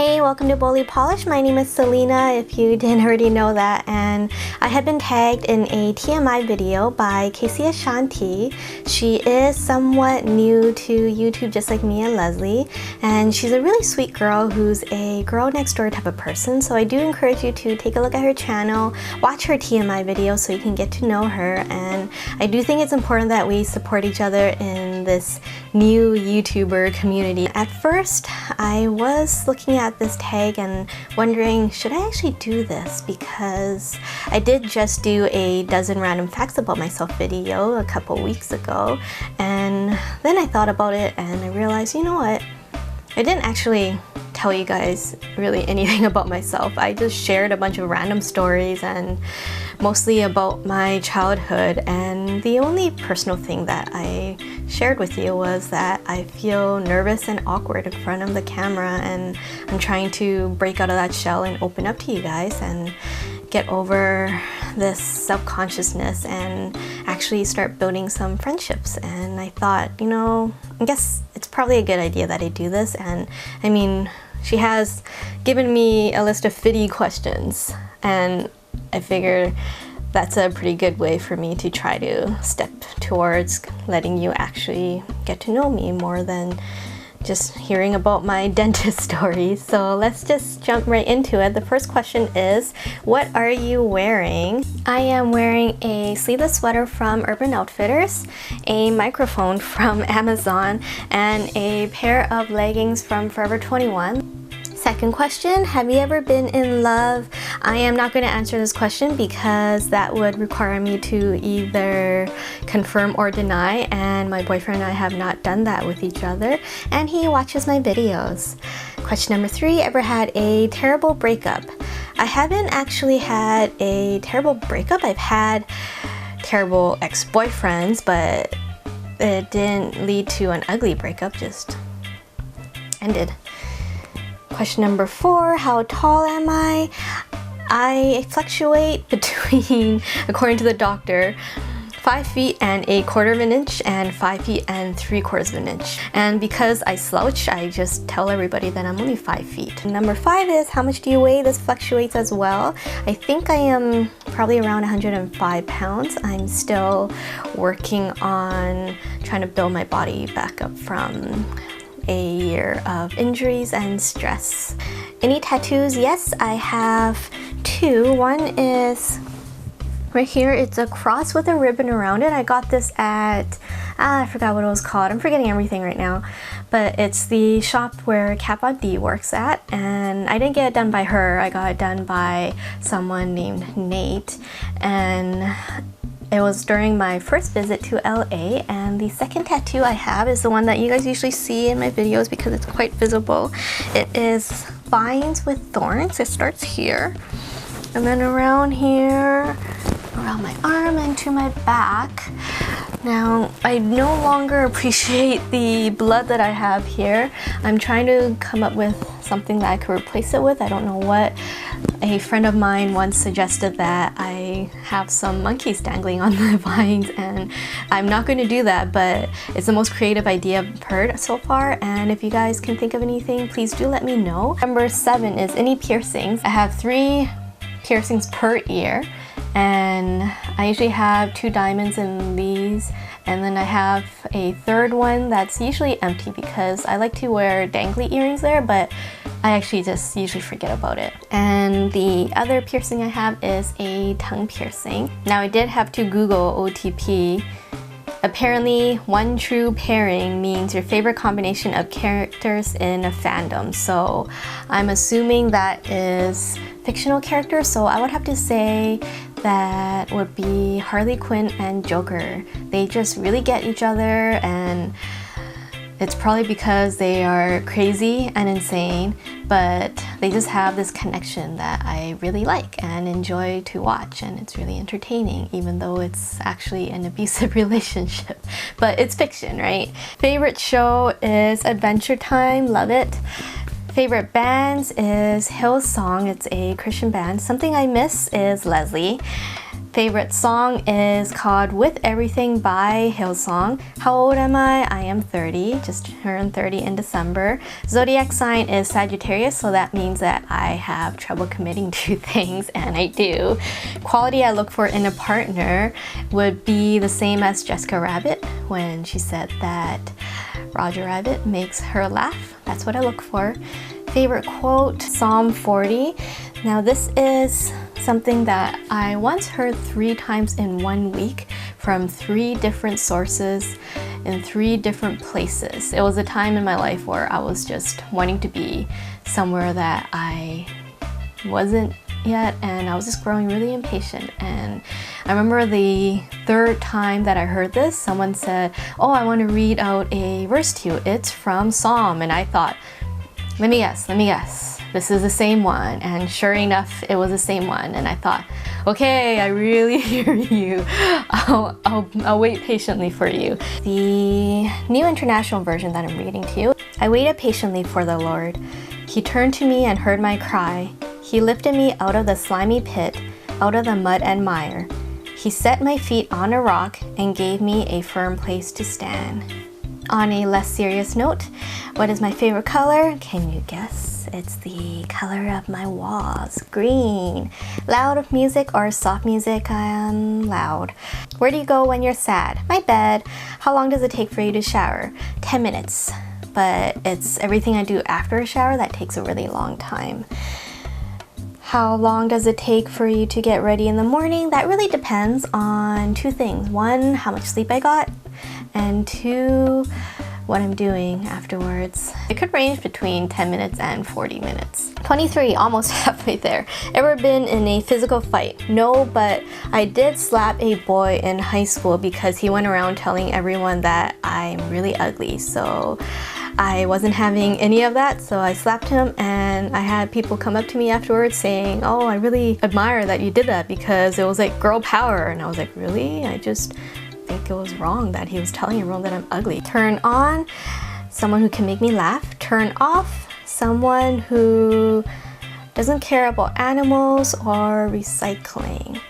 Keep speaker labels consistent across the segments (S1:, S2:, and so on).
S1: Hey, welcome to Bully Polish. My name is Selena, if you didn't already know that, and I had been tagged in a TMI video by Kacee Ashanti. She is somewhat new to YouTube, just like me and Leslie, and she's a really sweet girl who's a girl next door type of person, so I do encourage you to take a look at her channel, watch her TMI video so you can get to know her, and I do think it's important that we support each other in this new YouTuber community. At first, I was looking at this tag and wondering, should I actually do this? Because I did just do a dozen random facts about myself video a couple weeks ago, and then I thought about it and I realized, you know what? I didn't actually tell you guys really anything about myself. I just shared a bunch of random stories and mostly about my childhood, and the only personal thing that I shared with you was that I feel nervous and awkward in front of the camera, and I'm trying to break out of that shell and open up to you guys and get over this self-consciousness and actually start building some friendships. And I thought, you know, I guess it's probably a good idea that I do this. And I mean, she has given me a list of 50 questions, and I figured that's a pretty good way for me to try to step towards letting you actually get to know me more than just hearing about my dentist stories. So let's just jump right into it. The first question is, what are you wearing? I am wearing a sleeveless sweater from Urban Outfitters, a microphone from Amazon, and a pair of leggings from Forever 21. Second question, have you ever been in love? I am not going to answer this question because that would require me to either confirm or deny, and my boyfriend and I have not done that with each other, and he watches my videos. Question number 3, ever had a terrible breakup? I haven't actually had a terrible breakup. I've had terrible ex-boyfriends, but it didn't lead to an ugly breakup, just ended. Question number 4, how tall am I? I fluctuate between, according to the doctor, 5 feet and 1/4 of an inch and 5 feet and 3/4 of an inch. And because I slouch, I just tell everybody that I'm only 5 feet. Number 5 is, how much do you weigh? This fluctuates as well. I think I am probably around 105 pounds. I'm still working on trying to build my body back up from a year of injuries and stress. Any tattoos? Yes, I have 2. One is right here. It's a cross with a ribbon around it. I got this at, I forgot what it was called. I'm forgetting everything right now. But it's the shop where Kappa D works at, and I didn't get it done by her. I got it done by someone named Nate, and it was during my first visit to LA. And the second tattoo I have is the one that you guys usually see in my videos because it's quite visible. It is vines with thorns. It starts here, and then around here, around my arm and to my back. Now, I no longer appreciate the blood that I have here. I'm trying to come up with something that I could replace it with. I don't know what. A friend of mine once suggested that I have some monkeys dangling on the vines, and I'm not going to do that, but it's the most creative idea I've heard so far, and if you guys can think of anything, please do let me know. Number 7 is any piercings. I have 3 piercings per ear, and I usually have 2 diamonds in these, and then I have a third one that's usually empty because I like to wear dangly earrings there, but I actually just usually forget about it. And the other piercing I have is a tongue piercing. Now, I did have to Google OTP. Apparently, one true pairing means your favorite combination of characters in a fandom. So I'm assuming that is fictional characters, so I would have to say that would be Harley Quinn and Joker. They just really get each other, and it's probably because they are crazy and insane, but they just have this connection that I really like and enjoy to watch, and it's really entertaining, even though it's actually an abusive relationship. But it's fiction, right? Favorite show is Adventure Time, love it. Favorite bands is Hillsong, it's a Christian band. Something I miss is Leslie. Favorite song is called With Everything by Hillsong. How old am I? I am 30, just turned 30 in December. Zodiac sign is Sagittarius, so that means that I have trouble committing to things, and I do. Quality I look for in a partner would be the same as Jessica Rabbit when she said that Roger Rabbit makes her laugh. That's what I look for. Favorite quote, Psalm 40. Now this is something that I once heard 3 times in 1 week from 3 different sources in 3 different places. It was a time in my life where I was just wanting to be somewhere that I wasn't yet, and I was just growing really impatient. And I remember the 3rd time that I heard this, someone said, "Oh, I want to read out a verse to you. It's from Psalm." And I thought, let me guess. This is the same one. And sure enough, it was the same one. And I thought, okay, I really hear you. I'll wait patiently for you. The New International Version that I'm reading to you. I waited patiently for the Lord. He turned to me and heard my cry. He lifted me out of the slimy pit, out of the mud and mire. He set my feet on a rock and gave me a firm place to stand. On a less serious note, what is my favorite color? Can you guess? It's the color of my walls, green. Loud music or soft music? Loud. Where do you go when you're sad? My bed. How long does it take for you to shower? 10 minutes. But it's everything I do after a shower that takes a really long time. How long does it take for you to get ready in the morning? That really depends on 2 things. 1, how much sleep I got, and 2, what I'm doing afterwards. It could range between 10 minutes and 40 minutes. 23, almost halfway there. Ever been in a physical fight? No, but I did slap a boy in high school because he went around telling everyone that I'm really ugly. So I wasn't having any of that, so I slapped him, and I had people come up to me afterwards saying, "Oh, I really admire that you did that because it was like girl power." And I was like, really? I just think it was wrong that he was telling everyone that I'm ugly. Turn on, someone who can make me laugh. Turn off, someone who doesn't care about animals or recycling,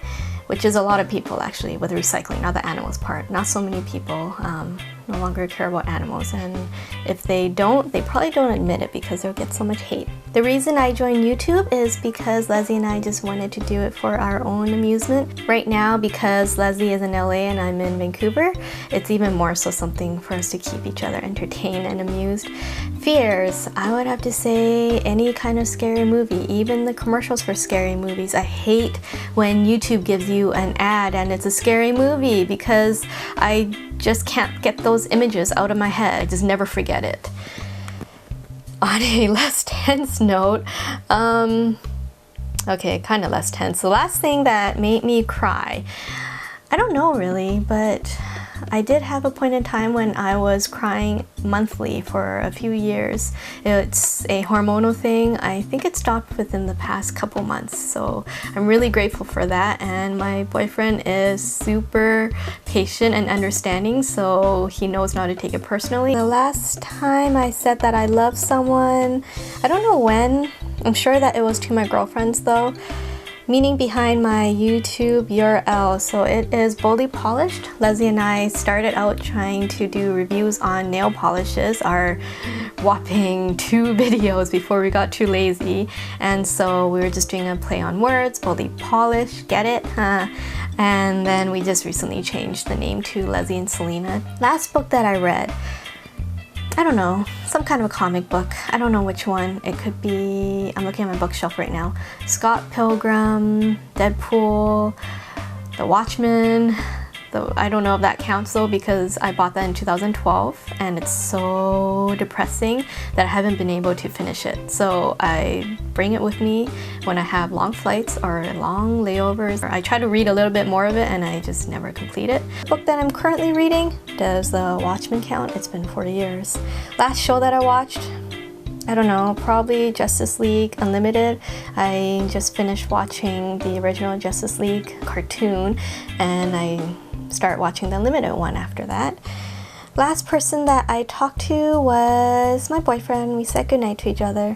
S1: which is a lot of people actually with recycling, not the animals part. Not so many people no longer care about animals, and if they don't, they probably don't admit it because they'll get so much hate. The reason I joined YouTube is because Leslie and I just wanted to do it for our own amusement. Right now, because Leslie is in LA and I'm in Vancouver, it's even more so something for us to keep each other entertained and amused. Fears, I would have to say any kind of scary movie, even the commercials for scary movies. I hate when YouTube gives you an ad and it's a scary movie because I just can't get those images out of my head. I just never forget it. On a less tense note, okay, kind of less tense. The last thing that made me cry, I don't know really, but I did have a point in time when I was crying monthly for a few years. It's a hormonal thing. I think it stopped within the past couple months, so I'm really grateful for that. And my boyfriend is super patient and understanding, so he knows not to take it personally. The last time I said that I love someone, I don't know when. I'm sure that it was to my girlfriends though. Meaning behind my YouTube URL, so it is Boldly Polished. Leslie and I started out trying to do reviews on nail polishes, our whopping 2 videos before we got too lazy, and so we were just doing a play on words, Boldly Polished, get it? And then we just recently changed the name to Leslie and Selena. Last book that I read, I don't know, some kind of a comic book. I don't know which one. It could be, I'm looking at my bookshelf right now. Scott Pilgrim, Deadpool, The Watchmen. I don't know if that counts though because I bought that in 2012 and it's so depressing that I haven't been able to finish it. So I bring it with me when I have long flights or long layovers. I try to read a little bit more of it and I just never complete it. The book that I'm currently reading, does The Watchmen count? It's been 40 years. Last show that I watched, I don't know, probably Justice League Unlimited. I just finished watching the original Justice League cartoon and I start watching the Unlimited one after that. Last person that I talked to was my boyfriend. We said goodnight to each other.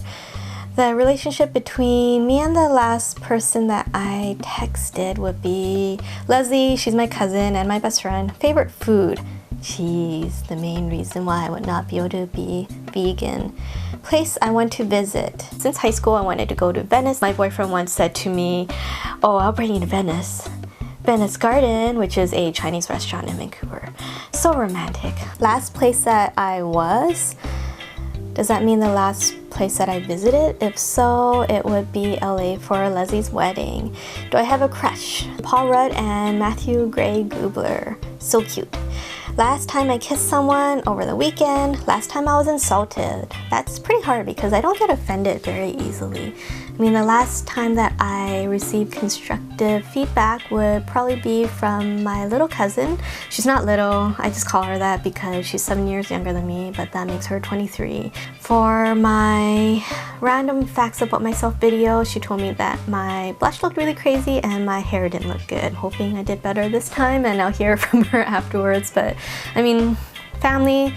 S1: The relationship between me and the last person that I texted would be Leslie. She's my cousin and my best friend. Favorite food? She's the main reason why I would not be able to be vegan. Place I want to visit. Since high school, I wanted to go to Venice. My boyfriend once said to me, "Oh, I'll bring you to Venice. Venice Garden," which is a Chinese restaurant in Vancouver. So romantic. Last place that I was. Does that mean the last place that I visited? If so, it would be LA for Leslie's wedding. Do I have a crush? Paul Rudd and Matthew Gray Gubler. So cute. Last time I kissed someone over the weekend. Last time I was insulted. That's pretty hard because I don't get offended very easily. I mean, the last time that I received constructive feedback would probably be from my little cousin. She's not little, I just call her that because she's 7 years younger than me, but that makes her 23. For my random facts about myself video, she told me that my blush looked really crazy and my hair didn't look good. Hoping I did better this time, and I'll hear from her afterwards. But I mean, family,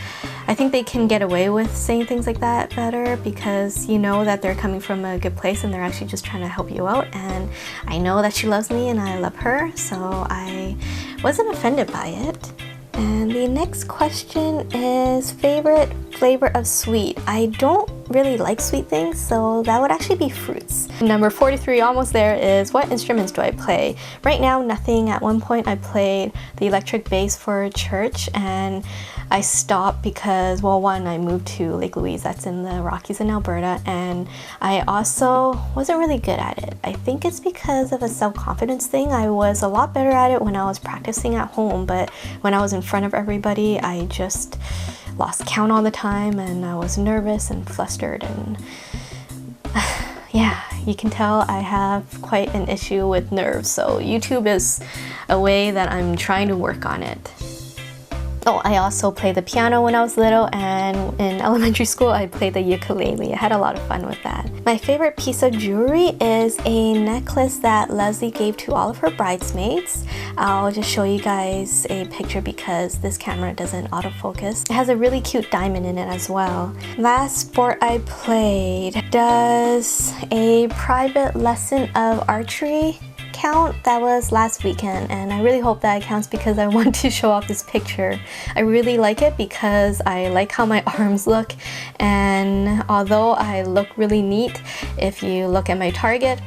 S1: I think they can get away with saying things like that better because you know that they're coming from a good place and they're actually just trying to help you out. And I know that she loves me and I love her, so I wasn't offended by it. And the next question is favorite flavor of sweet. I don't really like sweet things, so that would actually be fruits. Number 43, almost there, is what instruments do I play? Right now, nothing. At one point, I played the electric bass for church, and I stopped because, well, one, I moved to Lake Louise, that's in the Rockies in Alberta, and I also wasn't really good at it. I think it's because of a self-confidence thing. I was a lot better at it when I was practicing at home, but when I was in front of everybody, I just lost count all the time and I was nervous and flustered, and yeah, you can tell I have quite an issue with nerves, so YouTube is a way that I'm trying to work on it. Oh, I also played the piano when I was little, and in elementary school I played the ukulele. I had a lot of fun with that. My favorite piece of jewelry is a necklace that Leslie gave to all of her bridesmaids. I'll just show you guys a picture because this camera doesn't autofocus. It has a really cute diamond in it as well. Last sport I played. Does a private lesson of archery count? That was last weekend, and I really hope that it counts because I want to show off this picture. I really like it because I like how my arms look, and although I look really neat, if you look at my target,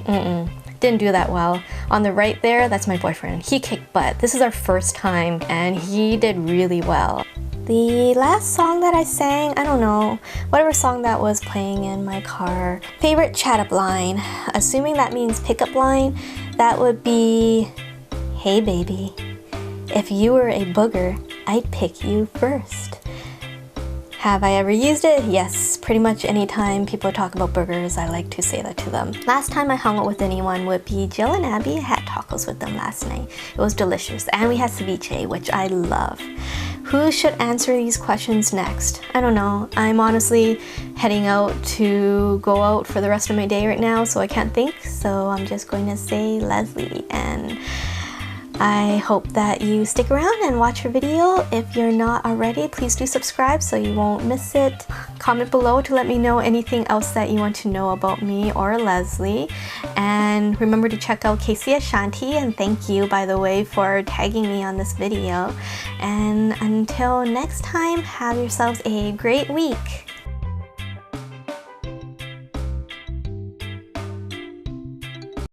S1: didn't do that well. On the right there, that's my boyfriend. He kicked butt. This is our first time and he did really well. The last song that I sang, I don't know, whatever song that was playing in my car. Favorite chat-up line, assuming that means pickup line, that would be, "Hey baby, if you were a booger, I'd pick you first." Have I ever used it? Yes, pretty much anytime people talk about burgers, I like to say that to them. Last time I hung out with anyone would be Jill and Abby. I had tacos with them last night. It was delicious. And we had ceviche, which I love. Who should answer these questions next? I don't know. I'm honestly heading out to go out for the rest of my day right now, so I can't think. So I'm just going to say Leslie, and I hope that you stick around and watch her video. If you're not already, please do subscribe so you won't miss it. Comment below to let me know anything else that you want to know about me or Leslie. And remember to check out Kacee Ashanti, and thank you, by the way, for tagging me on this video. And until next time, have yourselves a great week.